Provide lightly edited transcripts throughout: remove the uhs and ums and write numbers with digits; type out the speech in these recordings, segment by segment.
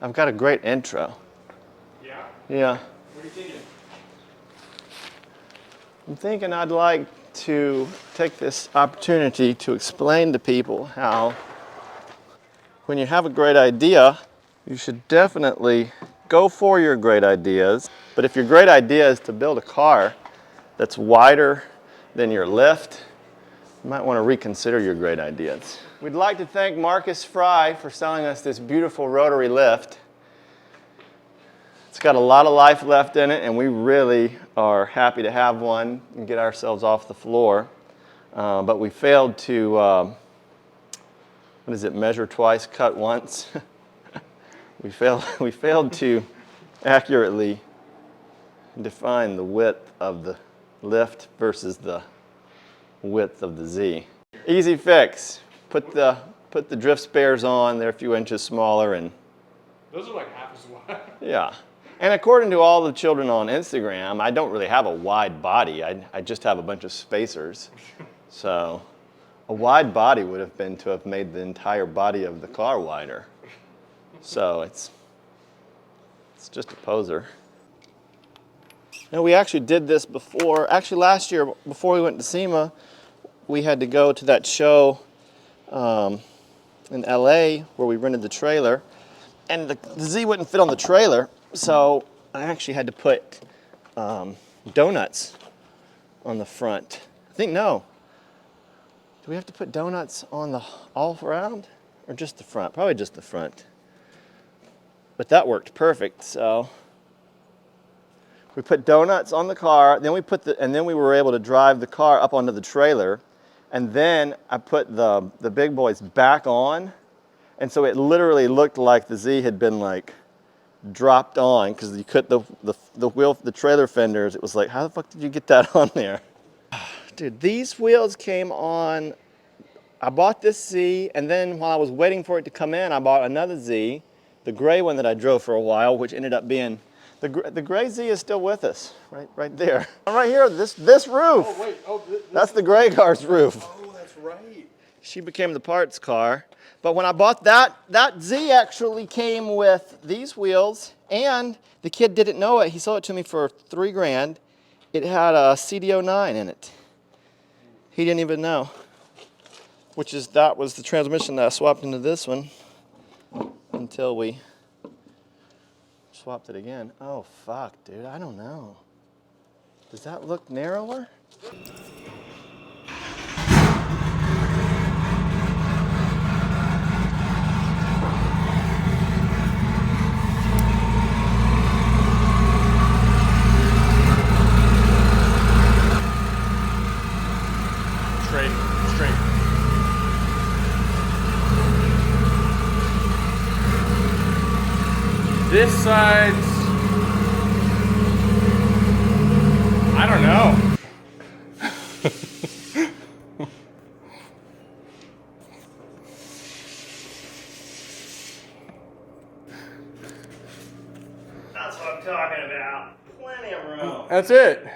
I've got a great intro. Yeah? Yeah. What are you thinking? I'm thinking I'd like to take this opportunity to explain to people how when you have a great idea, you should definitely go for your great ideas. But if your great idea is to build a car that's wider than your lift, you might want to reconsider your great ideas. We'd like to thank Marcus Fry for selling us this beautiful rotary lift. It's got a lot of life left in it, and we really are happy to have one and get ourselves off the floor. But we failed to, measure twice, cut once. we failed to accurately define the width of the lift versus the width of the Z. Easy fix. Put the drift spares on. They're a few inches smaller, and Those are like half as wide. yeah. And according to all the children on Instagram, I don't really have a wide body. I just have a bunch of spacers. So a wide body would have been to have made the entire body of the car wider. So it's just a poser. No, we actually did this before. Actually, last year, before we went to SEMA, we had to go to that show in LA where we rented the trailer. And the Z wouldn't fit on the trailer, so I actually had to put donuts on the front. No. Do we have to put donuts on the all around or just the front? Probably just the front. But that worked perfect, so we put donuts on the car, then we were able to drive the car up onto the trailer, and then I put the big boys back on. And so it literally looked like the Z had been like dropped on because you cut the trailer fenders. It was like, how the fuck did you get that on there? Dude, these wheels came on. I bought this Z, and then while I was waiting for it to come in, I bought another Z, the gray one that I drove for a while, which ended up being the gray Z is still with us, right there. Right here, this roof. Oh wait, That's the gray car's roof. Oh, that's right. She became the parts car. But when I bought that Z actually came with these wheels, and the kid didn't know it. He sold it to me for $3,000. It had a CD09 in it. He didn't even know. That was the transmission that I swapped into this one until we swapped it again. Oh, fuck, dude, I don't know. Does that look narrower? Straight. This side's, I don't know. That's what I'm talking about. Plenty of room. That's it.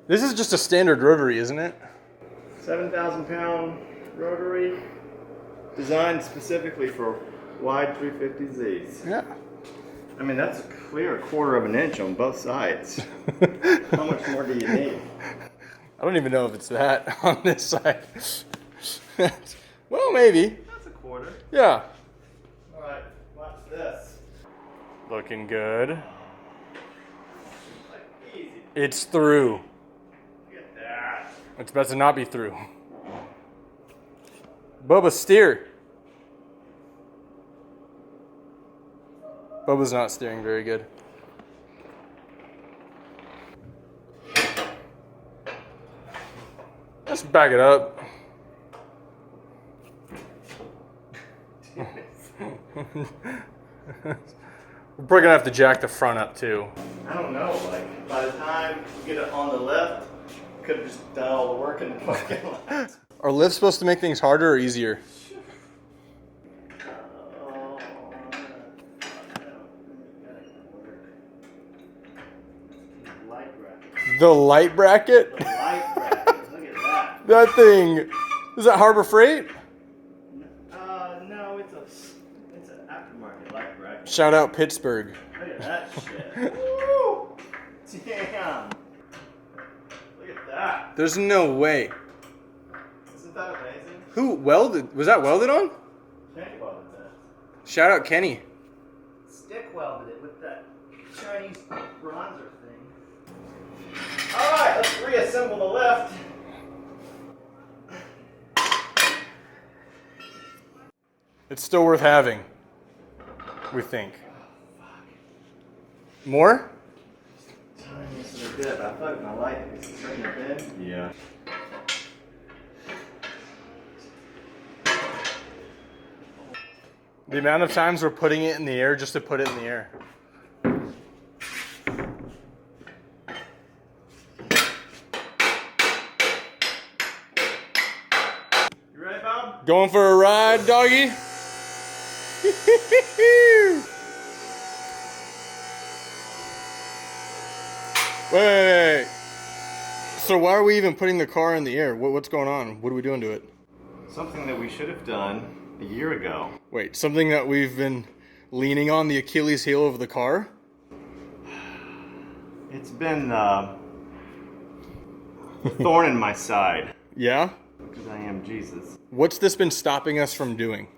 This is just a standard rotary, isn't it? 7,000-pound rotary, designed specifically for wide 350Zs. Yeah. I mean, that's a clear 1/4 of an inch on both sides. How much more do you need? I don't even know if it's that on this side. Well, maybe. That's a 1/4. Yeah. All right, watch this. Looking good. Like, easy. It's through. Look at that. It's best to not be through. Bubba, steer. Bubba's not steering very good. Let's back it up. We're probably gonna have to jack the front up too. I don't know, like, by the time you get it on the left, you could have just done all the work in the parking lot. Are lifts supposed to make things harder or easier? The light bracket? Light bracket, look at that. That thing, is that Harbor Freight? No, It's an aftermarket light bracket. Shout out Pittsburgh. Look at that shit. Woo! Damn. Look at that. There's no way. Isn't that amazing? Who welded? Was that welded on? Kenny welded that. Shout out Kenny. Stick welded it with that Chinese bronzer thing. Alright, let's reassemble the lift. It's still worth having, we think. More? This is a bit. I thought my light is turning a bit. Yeah. The amount of times we're putting it in the air just to put it in the air. You ready, Bob? Going for a ride, doggy? Wait. So why are we even putting the car in the air? What's going on? What are we doing to it? Something that we should have done a year ago. Wait, something that we've been leaning on the Achilles heel of the car? It's been a thorn in my side. Yeah? Because I am Jesus. What's this been stopping us from doing?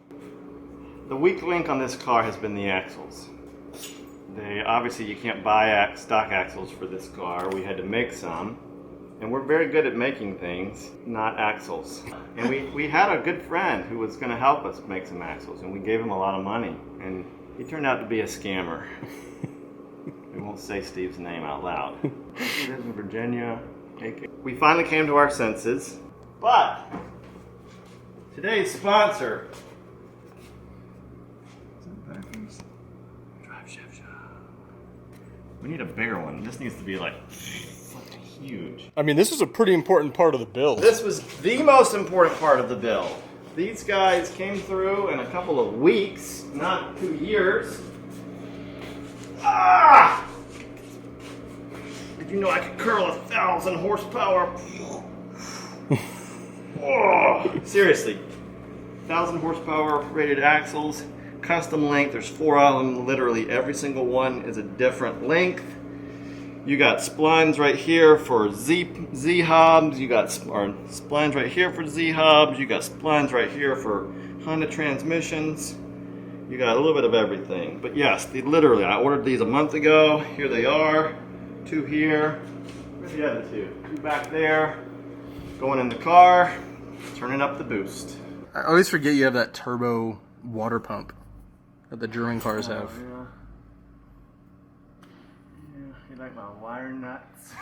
The weak link on this car has been the axles. Obviously you can't buy stock axles for this car. We had to make some. And we're very good at making things, not axles. And we had a good friend who was going to help us make some axles, and we gave him a lot of money. And he turned out to be a scammer. We won't say Steve's name out loud. He lives in Virginia. We finally came to our senses, but today's sponsor. Drive Chef Shop. We need a bigger one. This needs to be like huge. I mean, this is a pretty important part of the build. This was the most important part of the build. These guys came through in a couple of weeks, not 2 years. Ah! Did you know I could curl 1,000 horsepower? Oh, seriously, 1,000 horsepower rated axles, custom length. There's 4 of them. Literally every single one is a different length. You got splines right here for Z hubs. You got splines right here for Z hubs. You got splines right here for Honda transmissions. You got a little bit of everything. But yes, literally, I ordered these a month ago. Here they are. 2 here. Where's the other 2? 2 back there. Going in the car. Turning up the boost. I always forget you have that turbo water pump that the German cars have. Yeah. You like my wire nuts?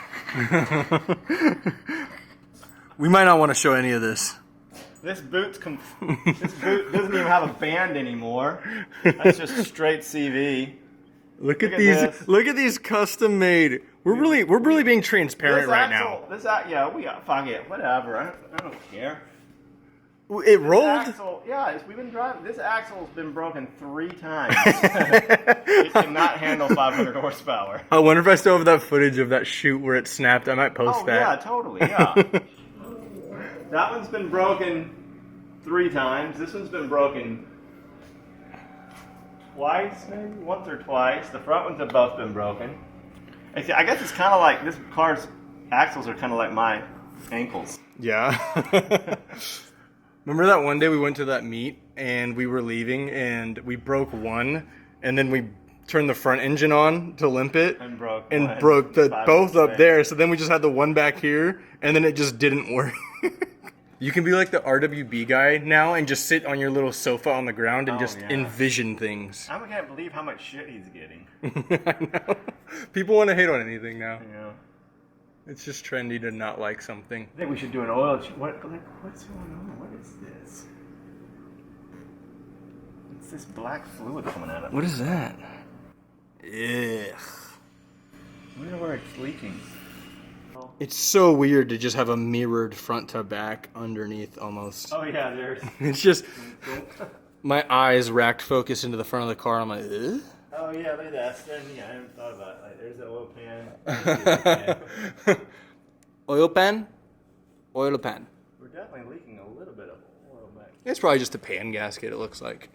We might not want to show any of this. This boot doesn't even have a band anymore. That's just straight CV. Look at these! this. Look at these custom made. We're really being transparent right now. We got fuck it, whatever. I don't care. It rolled. We've been driving. This axle's been broken 3 times. It cannot handle 500 horsepower. I wonder if I still have that footage of that shoot where it snapped. I might post that. Yeah, totally. Yeah. That one's been broken 3 times. This one's been broken twice, maybe once or twice. The front ones have both been broken. I guess it's kind of like this car's axles are kind of like my ankles. Yeah. Remember that one day we went to that meet and we were leaving and we broke one and then we turned the front engine on to limp it and broke both up there. So then we just had the one back here and then it just didn't work. You can be like the RWB guy now and just sit on your little sofa on the ground and envision things. I can't believe how much shit he's getting. I know. People want to hate on anything now. Yeah. It's just trendy to not like something. I think we should do an oil change. What's going on? What is this? It's this black fluid coming out of it. What is that? Ugh. I wonder where it's leaking. It's so weird to just have a mirrored front to back underneath almost. Oh yeah, there's. It's just my eyes racked focus into the front of the car. I'm like, ugh? Oh yeah, look at that. I haven't thought about it. Like, there's the oil pan. Oil pan? Oil pan. We're definitely leaking a little bit of oil back. It's probably just a pan gasket, it looks like.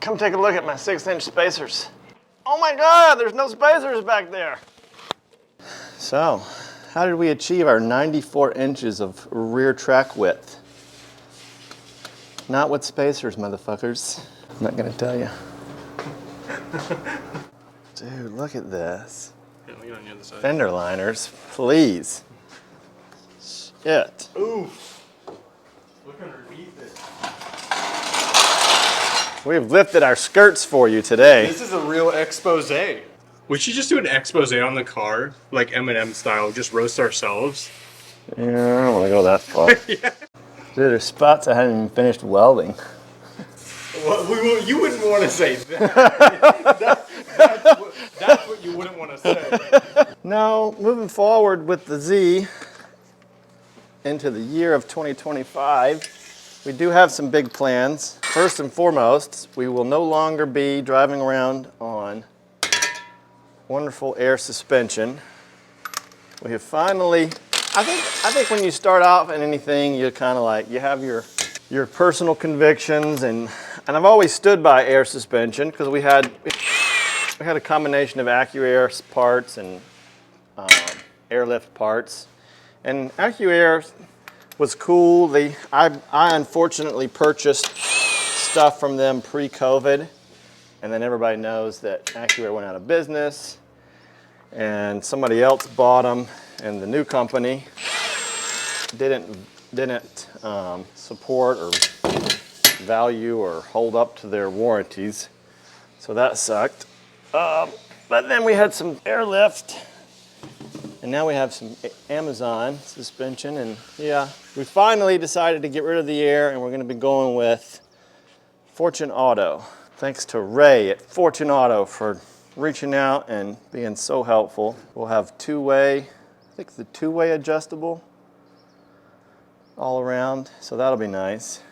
Come take a look at my 6-inch spacers. Oh my God, there's no spacers back there. So, how did we achieve our 94 inches of rear track width? Not with spacers, motherfuckers. I'm not gonna tell you. Dude, look at this. Yeah, let me get on the other side. Fender liners, please. Shit. Oof. Look underneath it. We've lifted our skirts for you today. This is a real expose. We should just do an expose on the car, like Eminem style, just roast ourselves. Yeah, I don't want to go that far. Yeah. Dude, there's spots I haven't even finished welding. Well, you wouldn't want to say that. That's what you wouldn't want to say. No, moving forward with the Z into the year of 2025, we do have some big plans. First and foremost, we will no longer be driving around on wonderful air suspension. We have finally, I think when you start off in anything, you kind of like, you have your personal convictions, and I've always stood by air suspension because we had a combination of AccuAir parts and airlift parts. And AccuAir was cool. I unfortunately purchased stuff from them pre-COVID, and then everybody knows that AccuAir went out of business, and somebody else bought them, and the new company didn't support or value or hold up to their warranties, so that sucked. But then we had some airlift, and now we have some Amazon suspension, and yeah, we finally decided to get rid of the air, and we're going to be going with Fortune Auto. Thanks to Ray at Fortune Auto for reaching out and being so helpful. We'll have two-way, I think the two-way adjustable all around, so that'll be nice.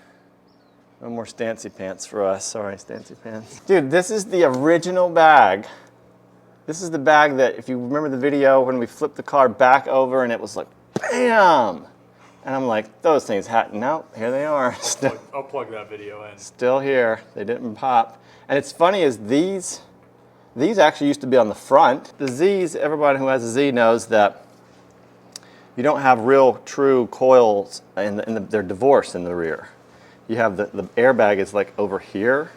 No more Stancy pants for us. Sorry, Stancy pants. Dude, this is the original bag. This is the bag that, if you remember the video when we flipped the car back over and it was like, BAM! And I'm like, those things had, no, here they are. I'll plug that video in. Still here. They didn't pop. And it's funny is these actually used to be on the front. The Z's, everybody who has a Z knows that you don't have real true coils, they're divorced in the rear. You have the airbag is like over here,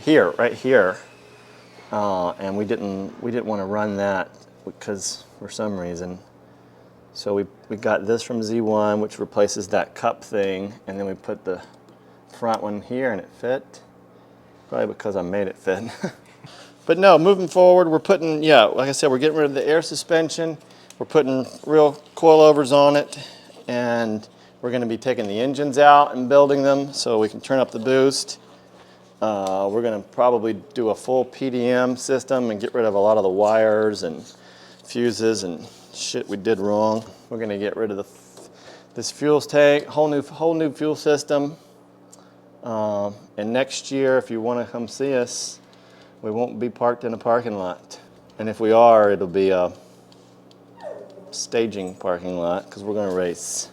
right here, and we didn't want to run that because for some reason. So we got this from Z1, which replaces that cup thing, and then we put the front one here, and it fit. Probably because I made it fit. But no, moving forward, we're putting, yeah, like I said, we're getting rid of the air suspension. We're putting real coilovers on it, and we're going to be taking the engines out and building them so we can turn up the boost. We're going to probably do a full PDM system and get rid of a lot of the wires and fuses and shit we did wrong. We're going to get rid of this fuel tank, whole new fuel system. And next year, if you want to come see us, we won't be parked in a parking lot. And if we are, it'll be a staging parking lot because we're going to race.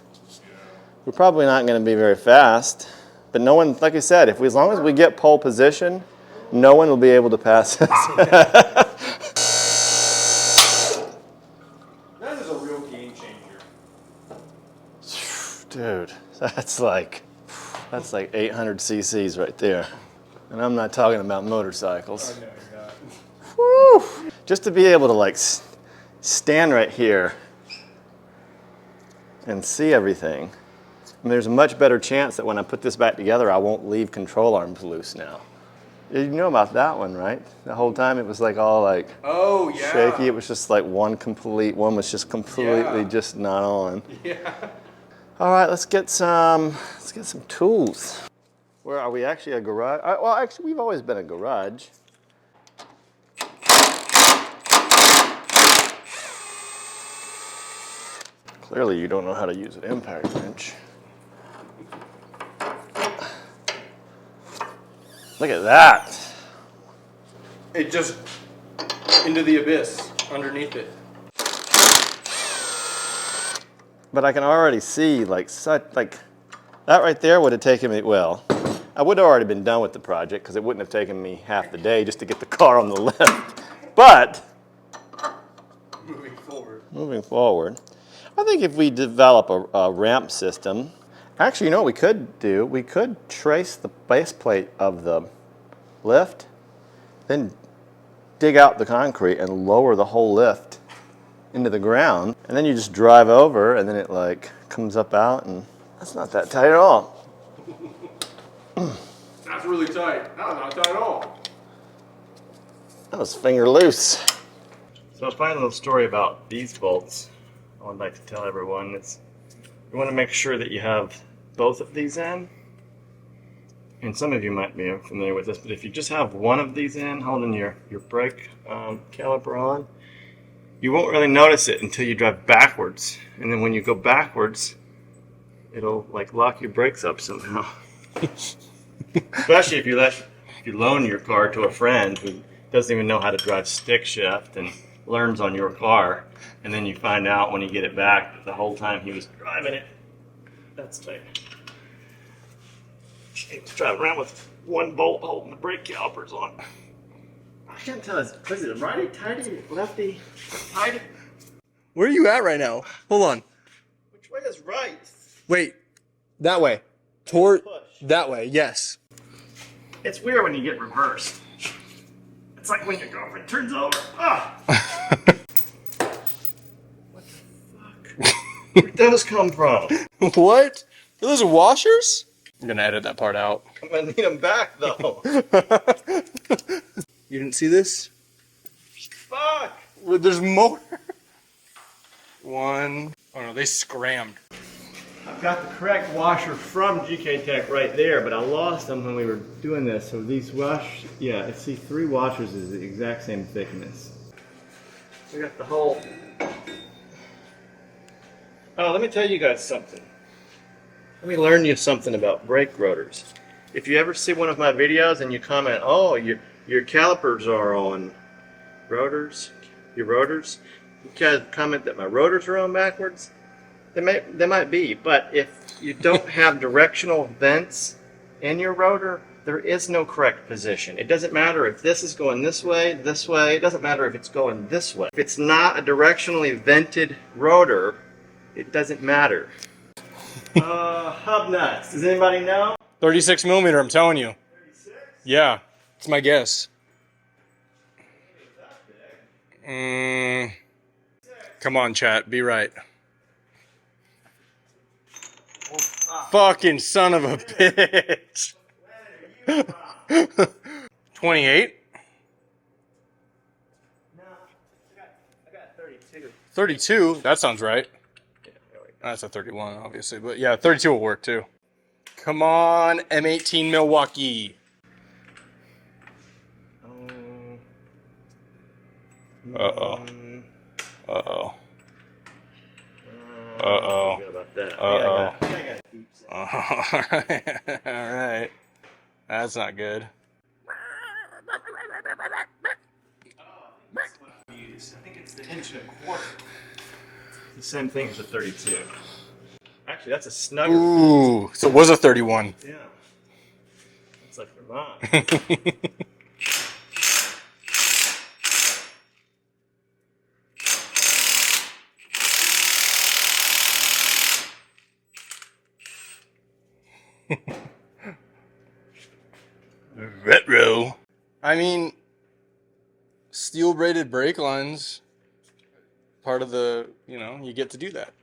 We're probably not going to be very fast, but no one, like I said, as long as we get pole position, no one will be able to pass us. That is a real game changer. Dude, that's like 800 cc's right there. And I'm not talking about motorcycles. I know you're not. Woo! Just to be able to like stand right here and see everything. I mean, there's a much better chance that when I put this back together, I won't leave control arms loose now. You know about that one, right? The whole time it was like all like shaky. It was just like one was just completely just not on. Yeah. All right, let's get some tools. Where are we actually a garage? Well, actually, we've always been a garage. Clearly, you don't know how to use an impact wrench. Look at that. It just into the abyss underneath it. But I can already see that right there would have taken me, well, I would have already been done with the project because it wouldn't have taken me half the day just to get the car on the lift. But moving forward, I think if we develop a ramp system, actually, you know what we could do? We could trace the base plate of the lift, then dig out the concrete and lower the whole lift into the ground, and then you just drive over, and then it like comes up out, and that's not that tight at all. That's really tight. No, not tight at all. That was finger loose. So a funny little story about these bolts I would like to tell everyone is you want to make sure that you have both of these in. And some of you might be familiar with this, but if you just have one of these in, holding your brake caliper on, you won't really notice it until you drive backwards. And then when you go backwards, it'll like lock your brakes up somehow. Especially if you loan your car to a friend who doesn't even know how to drive stick shift and learns on your car, and then you find out when you get it back that the whole time he was driving it, that's tight. He was driving around with one bolt holding the brake calipers on. I can't tell. Is it righty, tighty, lefty, tighty? Where are you at right now? Hold on. Which way is right? Wait. That way. Toward Push. that way, yes. It's weird when you get reversed. It's like when your girlfriend turns over. Ah! What the fuck? Where'd those come from? What? Are those washers? I'm gonna edit that part out. I'm gonna need them back though. You didn't see this? Fuck! Well, there's more. One. Oh no, they scrammed. I've got the correct washer from GK Tech right there, but I lost them when we were doing this. So these yeah, see, 3 washers is the exact same thickness. We got the whole. Oh, let me tell you guys something. Let me learn you something about brake rotors. If you ever see one of my videos and you comment, oh, your calipers are on rotors, your rotors, you guys comment that my rotors are on backwards, they might be, but if you don't have directional vents in your rotor, there is no correct position. It doesn't matter if this is going this way, it doesn't matter if it's going this way. If it's not a directionally vented rotor, it doesn't matter. Hub nuts. Does anybody know? 36 millimeter, I'm telling you. 36? Yeah, it's my guess. Come on, chat, be right. Fucking son of a bitch. 28? No, I got 32. 32? That sounds right. Yeah, there we go. That's a 31, obviously, but yeah, 32 will work too. Come on, M18 Milwaukee. Uh-oh. Uh-oh. Uh-oh. About that. Uh-oh. I got All right. That's not good. I think it's the 1.25 inch. The same thing as a 32. Actually, that's a snugger. Ooh, so it was a 31. Yeah. It's like Vermont. Retro. I mean, steel braided brake lines, part of the, you get to do that.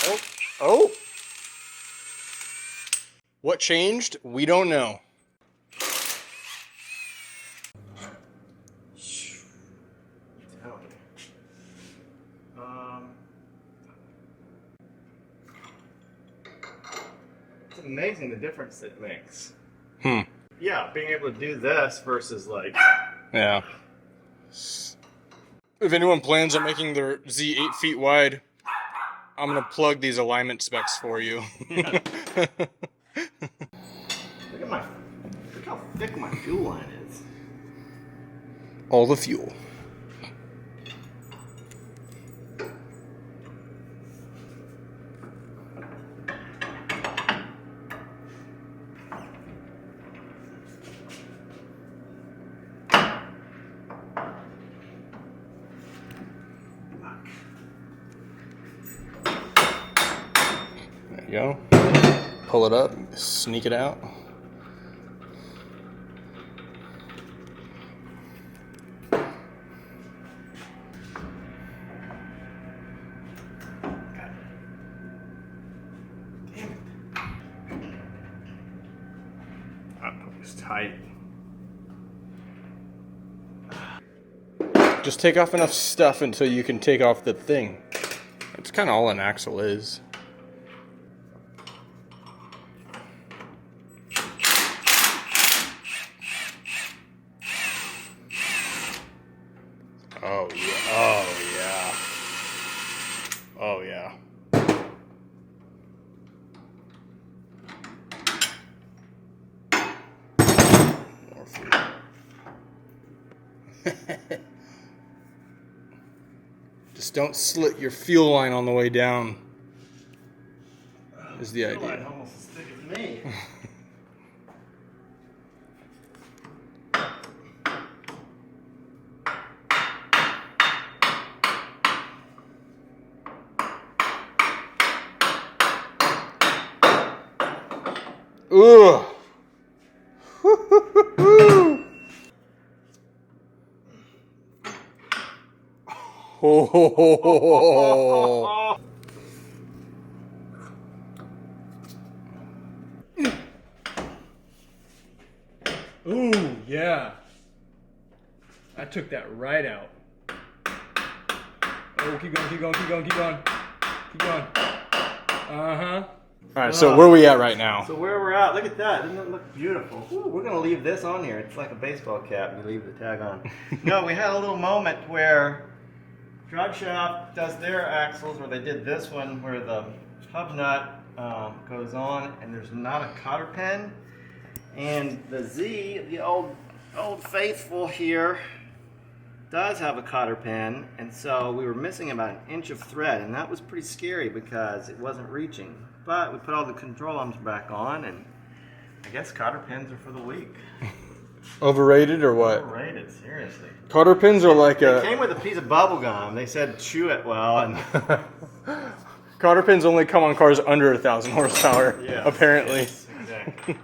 Oh, oh. What changed? We don't know. It's amazing the difference it makes. Yeah, being able to do this versus like. Yeah. If anyone plans on making their Z 8 feet wide, I'm gonna plug these alignment specs for you. Look how thick my fuel line is. All the fuel. you go. Pull it up, sneak it out. That puppy's tight. Just take off enough stuff until you can take off the thing. That's kind of all an axle is. Oh yeah, oh yeah, oh yeah. More food. Just don't slit your fuel line on the way down. Is the idea. Line almost as thick as me. Ugh. Oh. Ooh, yeah. I took that right out. Oh, keep going, keep going, keep going, keep going. Keep going. Uh-huh. All right, so where are we at right now? So where we're at, look at that. Doesn't it look beautiful? Ooh, we're going to leave this on here. It's like a baseball cap. You leave the tag on. No, we had a little moment where Drive Shaft does their axles, where they did this one, where the hub nut goes on, and there's not a cotter pin. And the Z, the old faithful here, does have a cotter pin, and so we were missing about 1 inch of thread, and that was pretty scary because it wasn't reaching. But we put all the control arms back on, and I guess cotter pins are for the weak. Overrated or what? Overrated, seriously. Cotter pins are like It came with a piece of bubble gum. They said chew it well, and cotter pins only come on cars under 1,000 horsepower, yes, apparently. yes, exactly.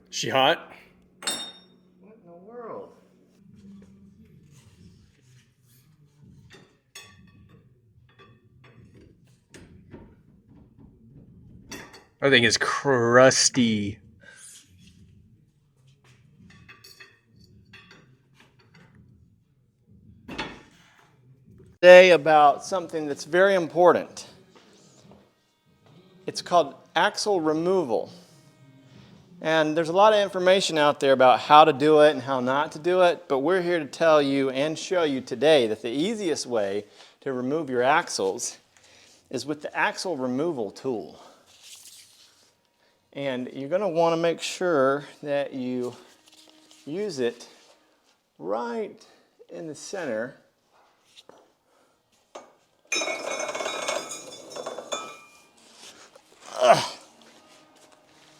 She hot? What in the world? I think it's crusty. Today about something that's very important. It's called axle removal. And there's a lot of information out there about how to do it and how not to do it, but we're here to tell you and show you today that the easiest way to remove your axles is with the axle removal tool. And you're going to want to make sure that you use it right in the center.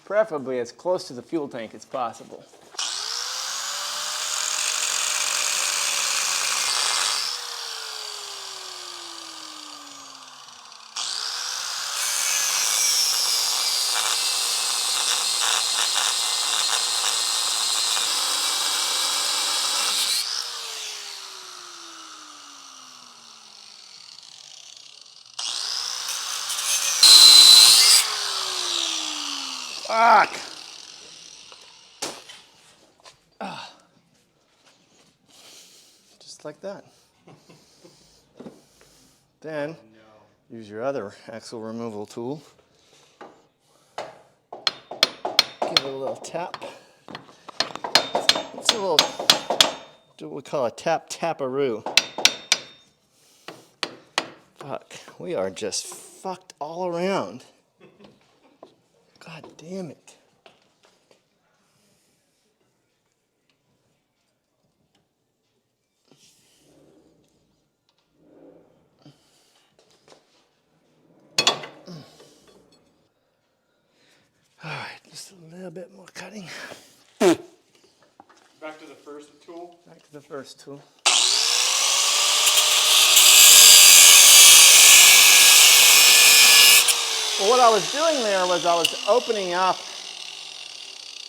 Preferably as close to the fuel tank as possible. Fuck! Just like that. Then, use your other axle removal tool. Give it a little tap. It's a little, what we call a tap-taparoo. Fuck, we are just fucked all around. God damn it. All right, just a little bit more cutting. Back to the first tool. Back to the first tool. Well, what I was doing there was I was opening up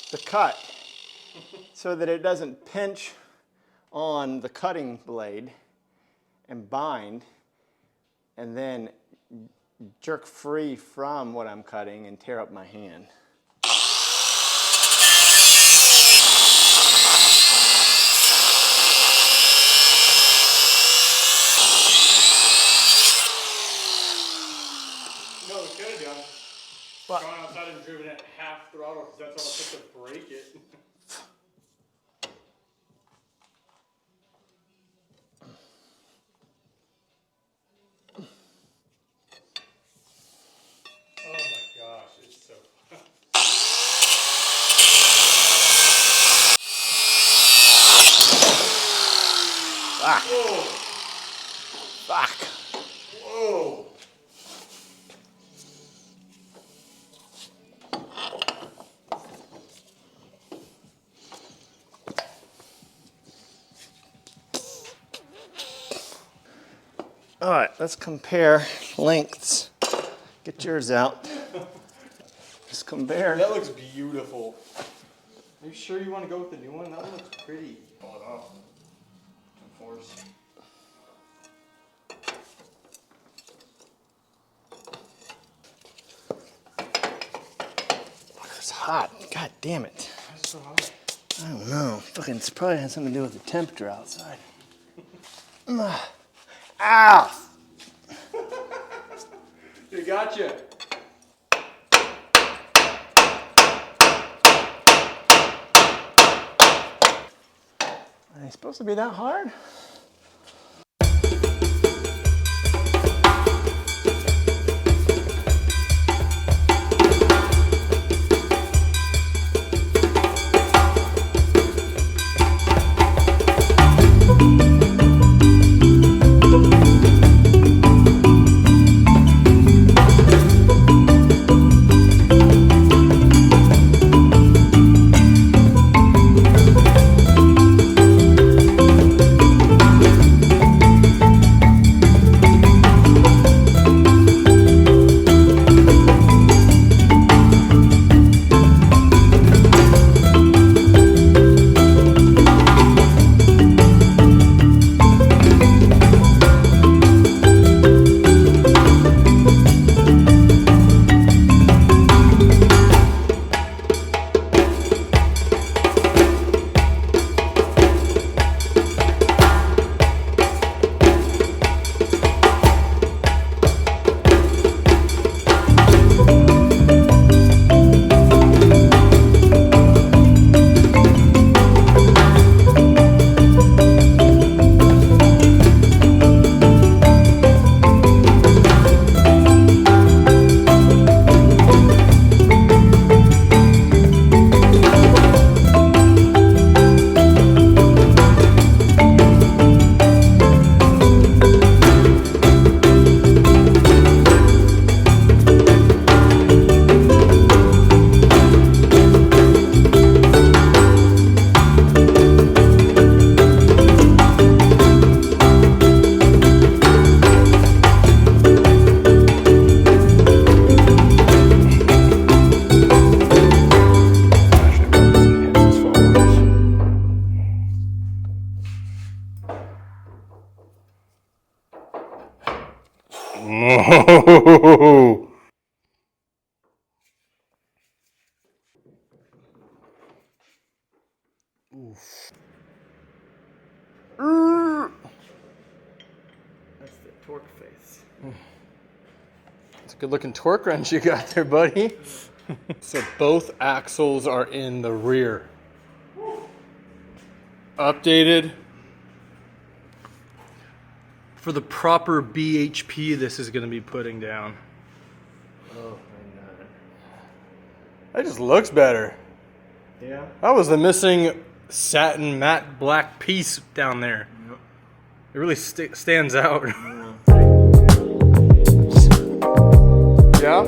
the cut so that it doesn't pinch on the cutting blade and bind and then jerk free from what I'm cutting and tear up my hand. No, we could have done. What? Gone outside and driven at half throttle because that's all it took to break it. Oh my gosh, it's so fun. Fuck. Whoa. Fuck. Whoa. All right, let's compare lengths. Get yours out. Just compare. That looks beautiful. Are you sure you want to go with the new one? That one looks pretty. Pull it off. Force. It's hot. God damn it. That's so hot. I don't know. Fucking, it probably has something to do with the temperature outside. Ow! They got you. Are they supposed to be that hard? No. That's the torque face. It's a good looking torque wrench you got there, buddy. So both axles are in the rear. Updated. For the proper BHP this is going to be putting down. Oh my god. That just looks better. Yeah. That was the missing satin matte black piece down there. Yep. It really stands out. Yeah.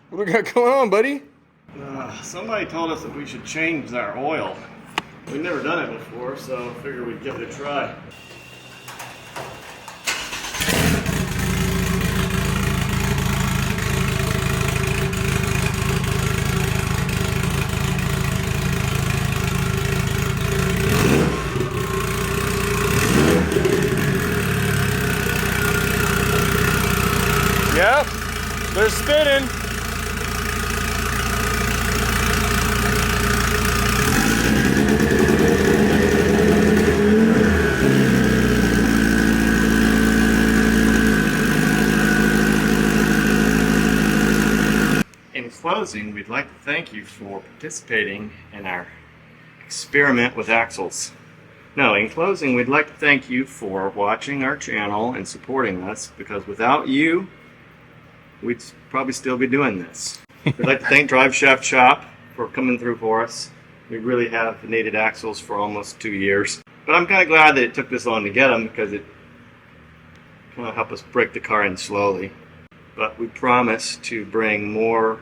What we got going on, buddy? Somebody told us that we should change our oil. We've never done it before, so I figured we'd give it a try. Yep, they're spinning. In closing, we'd like to thank you for participating in our experiment with axles. No, in closing, we'd like to thank you for watching our channel and supporting us, because without you, we'd probably still be doing this. We'd like to thank Drive Shaft Shop for coming through for us. We really have needed axles for almost 2 years. But I'm kind of glad that it took this long to get them, because it kind of helped us break the car in slowly. But we promise to bring more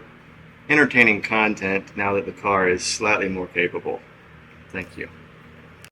entertaining content now that the car is slightly more capable. Thank you.